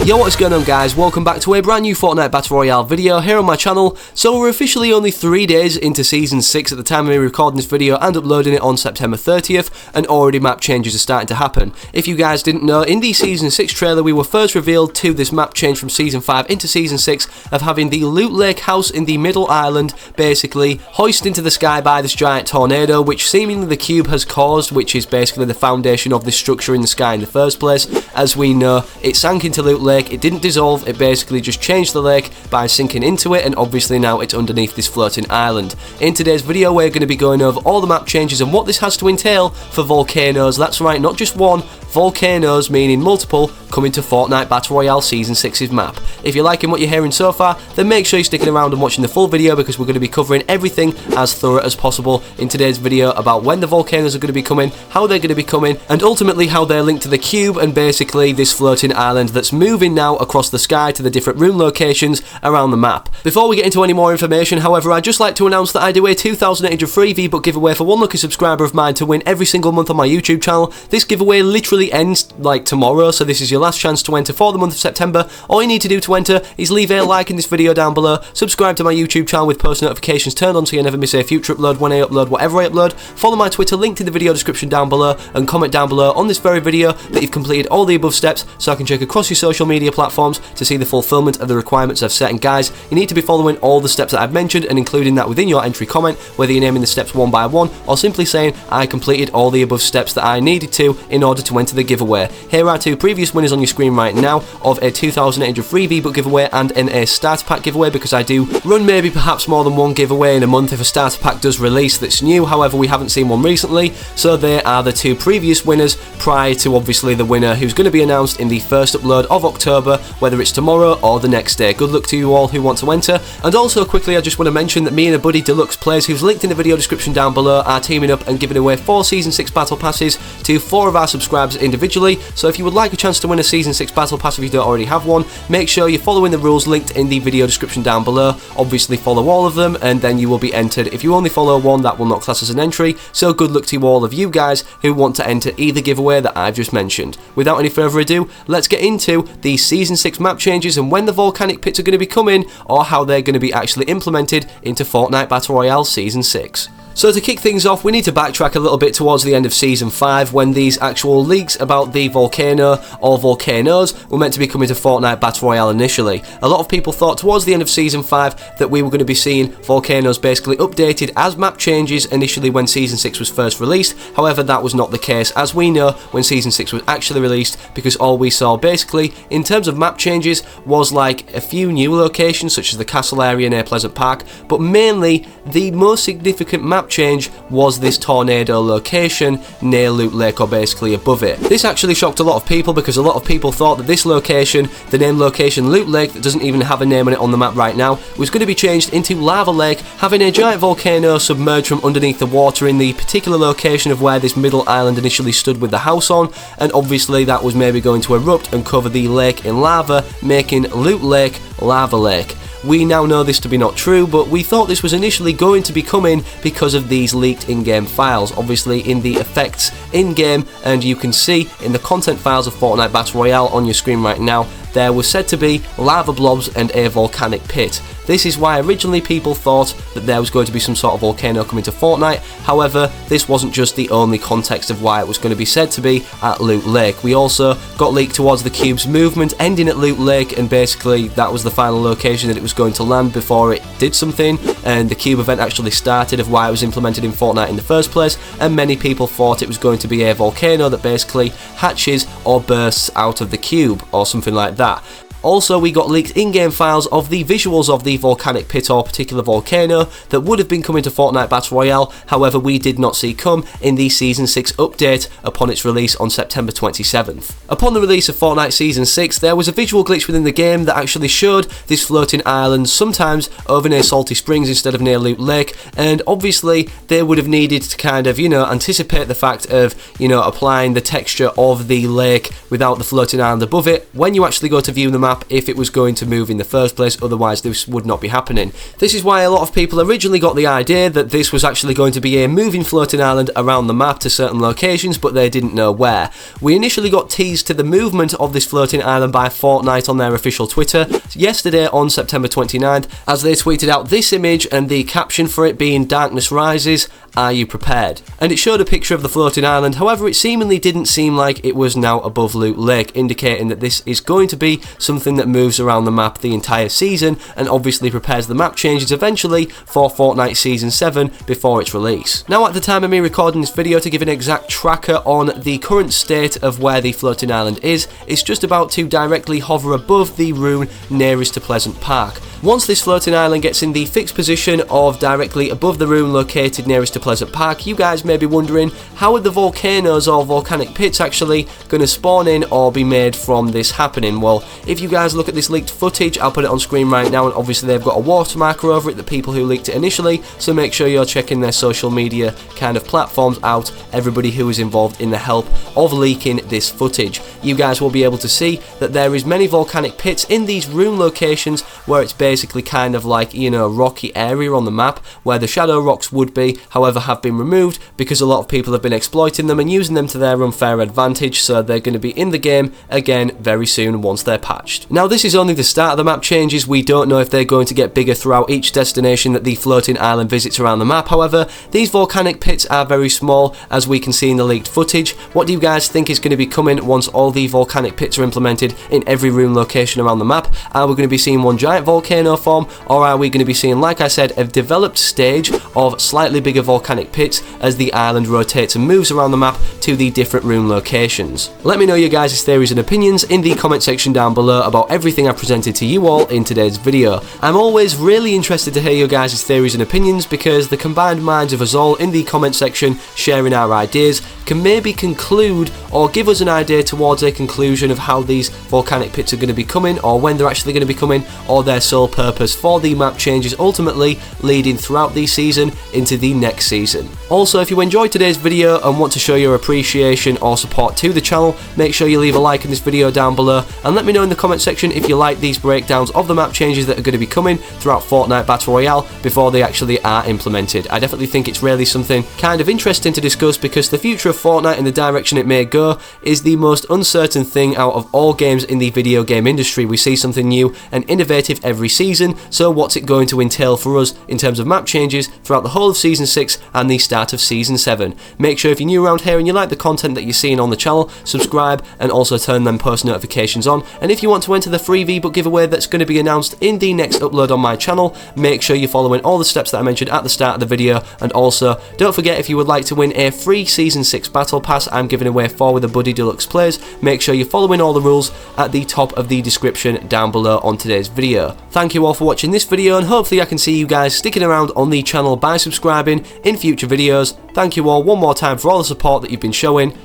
Yo, what's going on guys, welcome back to a brand new Fortnite Battle Royale video here on my channel. So we're officially only 3 days into Season 6 at the time of me recording this video and uploading it on September 30th, and already map changes are starting to happen. If you guys didn't know, in the Season 6 trailer we were first revealed to this map change from Season 5 into Season 6 of having the Loot Lake house in the middle island basically hoisted into the sky by this giant tornado, which seemingly the cube has caused, which is basically the foundation of this structure in the sky in the first place. As we know, it sank into Loot Lake. It didn't dissolve, it basically just changed the lake by sinking into it, and obviously now it's underneath this floating island. In today's video we're going to be going over all the map changes and what this has to entail for volcanoes. That's right, not just one, volcanoes, meaning multiple, coming to Fortnite Battle Royale Season 6's map. If you're liking what you're hearing so far, then make sure you're sticking around and watching the full video, because we're going to be covering everything as thorough as possible in today's video about when the volcanoes are going to be coming, how they're going to be coming, and ultimately how they're linked to the cube and basically this floating island that's moving now across the sky to the different room locations around the map. Before we get into any more information, however, I'd just like to announce that I do a 2,800 free V-Buck giveaway for one lucky subscriber of mine to win every single month on my YouTube channel. This giveaway literally ends like tomorrow, so this is your last chance to enter for the month of September. All you need to do to enter is leave a like in this video down below, subscribe to my YouTube channel with post notifications turned on so you never miss a future upload when I upload whatever I upload, follow my Twitter linked in the video description down below, and comment down below on this very video that you've completed all the above steps so I can check across your social media platforms to see the fulfillment of the requirements I've set. And guys, you need to be following all the steps that I've mentioned and including that within your entry comment, whether you're naming the steps one by one or simply saying I completed all the above steps that I needed to in order to enter the giveaway. Here are two previous winners on your screen right now of a 2,800 free V-Buck giveaway and in a starter pack giveaway, because I do run maybe perhaps more than one giveaway in a month if a starter pack does release that's new. However, we haven't seen one recently, so they are the two previous winners prior to obviously the winner who's going to be announced in the first upload of October, whether it's tomorrow or the next day. Good luck to you all who want to enter. And also quickly, I just want to mention that me and a buddy, Deluxe Plays, who's linked in the video description down below, are teaming up and giving away 4 Season 6 Battle Passes to 4 of our subscribers individually. So if you would like a chance to win a Season 6 Battle Pass if you don't already have one, make sure you're following the rules linked in the video description down below. Obviously follow all of them and then you will be entered. If you only follow one, that will not class as an entry. So good luck to all of you guys who want to enter either giveaway that I've just mentioned. Without any further ado, let's get into the Season 6 map changes and when the volcanic pits are going to be coming, or how they're going to be actually implemented into Fortnite Battle Royale Season 6. So to kick things off, we need to backtrack a little bit towards the end of Season 5 when these actual leaks about the volcano or volcanoes were meant to be coming to Fortnite Battle Royale initially. A lot of people thought towards the end of Season 5 that we were going to be seeing volcanoes basically updated as map changes initially when Season 6 was first released. However, that was not the case, as we know, when Season 6 was actually released, because all we saw basically in terms of map changes was like a few new locations such as the castle area near Pleasant Park, but mainly the most significant map change was this tornado location near Loot Lake, or basically above it. This actually shocked a lot of people, because a lot of people thought that this location, the name location Loot Lake, that doesn't even have a name on it on the map right now, was going to be changed into Lava Lake, having a giant volcano submerged from underneath the water in the particular location of where this middle island initially stood with the house on, and obviously that was maybe going to erupt and cover the lake in lava, making Loot Lake Lava Lake. We now know this to be not true, but we thought this was initially going to be coming because of these leaked in-game files, obviously in the effects in-game, and you can see in the content files of Fortnite Battle Royale on your screen right now, there was said to be lava blobs and a volcanic pit. This is why originally people thought that there was going to be some sort of volcano coming to Fortnite. However, this wasn't just the only context of why it was going to be said to be at Loot Lake. We also got leaked towards the cube's movement ending at Loot Lake, and basically that was the final location that it was going to land before it did something, and the cube event actually started of why it was implemented in Fortnite in the first place, and many people thought it was going to be a volcano that basically hatches or bursts out of the cube or something like that. Also, we got leaked in-game files of the visuals of the volcanic pit or particular volcano that would have been coming to Fortnite Battle Royale, however we did not see come in the Season 6 update upon its release on September 27th. Upon the release of Fortnite Season 6, there was a visual glitch within the game that actually showed this floating island sometimes over near Salty Springs instead of near Loot Lake, and obviously they would have needed to kind of, anticipate the fact of, applying the texture of the lake without the floating island above it. When you actually go to view the map map if it was going to move in the first place, otherwise this would not be happening. This is why a lot of people originally got the idea that this was actually going to be a moving floating island around the map to certain locations, but they didn't know where. We initially got teased to the movement of this floating island by Fortnite on their official Twitter yesterday on September 29th, as they tweeted out this image and the caption for it being "Darkness rises, are you prepared?" And it showed a picture of the floating island. However, it seemingly didn't seem like it was now above Loot Lake, indicating that this is going to be something that moves around the map the entire season and obviously prepares the map changes eventually for Fortnite Season 7 before its release. Now, at the time of me recording this video, to give an exact tracker on the current state of where the floating island is, it's just about to directly hover above the rune nearest to Pleasant Park. Once this floating island gets in the fixed position of directly above the rune located nearest to Pleasant Park, you guys may be wondering, how are the volcanoes or volcanic pits actually going to spawn in or be made from this happening? Well, if you guys look at this leaked footage, I'll put it on screen right now, and obviously they've got a watermarker over it, the people who leaked it initially, so make sure you're checking their social media kind of platforms out, everybody who is involved in the help of leaking this footage. You guys will be able to see that there is many volcanic pits in these rune locations where it's basically kind of like, you know, a rocky area on the map where the shadow rocks would be, however have been removed because a lot of people have been exploiting them and using them to their unfair advantage, so they're going to be in the game again very soon once they're patched. Now, this is only the start of the map changes. We don't know if they're going to get bigger throughout each destination that the floating island visits around the map. However, these volcanic pits are very small, as we can see in the leaked footage. What do you guys think is going to be coming once all the volcanic pits are implemented in every rune location around the map? Are we going to be seeing one giant volcano form, or are we going to be seeing, like I said, a developed stage of slightly bigger volcanic pits as the island rotates and moves around the map to the different rune locations? Let me know your guys' theories and opinions in the comment section down below about everything I presented to you all in today's video. I'm always really interested to hear your guys' theories and opinions, because the combined minds of us all in the comment section sharing our ideas can maybe conclude or give us an idea towards a conclusion of how these volcanic pits are going to be coming, or when they're actually going to be coming, or their sole purpose for the map changes ultimately leading throughout the season into the next season. Also, if you enjoyed today's video and want to show your appreciation or support to the channel, make sure you leave a like in this video down below, and let me know in the comment section if you like these breakdowns of the map changes that are going to be coming throughout Fortnite Battle Royale before they actually are implemented. I definitely think it's really something kind of interesting to discuss, because the future of Fortnite and the direction it may go is the most uncertain thing out of all games in the video game industry. We see something new and innovative every season, so what's it going to entail for us in terms of map changes throughout the whole of Season 6 and the start of Season 7? Make sure if you're new around here and you like the content that you're seeing on the channel, subscribe and also turn them post notifications on. And if you want to enter the free V-Buck giveaway that's going to be announced in the next upload on my channel, make sure you're following all the steps that I mentioned at the start of the video. And also, don't forget, if you would like to win a free Season 6 Battle Pass I'm giving away for with the Buddy Deluxe Plays, make sure you're following all the rules at the top of the description down below on today's video. Thank you all for watching this video, and hopefully I can see you guys sticking around on the channel by subscribing in future videos. Thank you all one more time for all the support that you've been showing,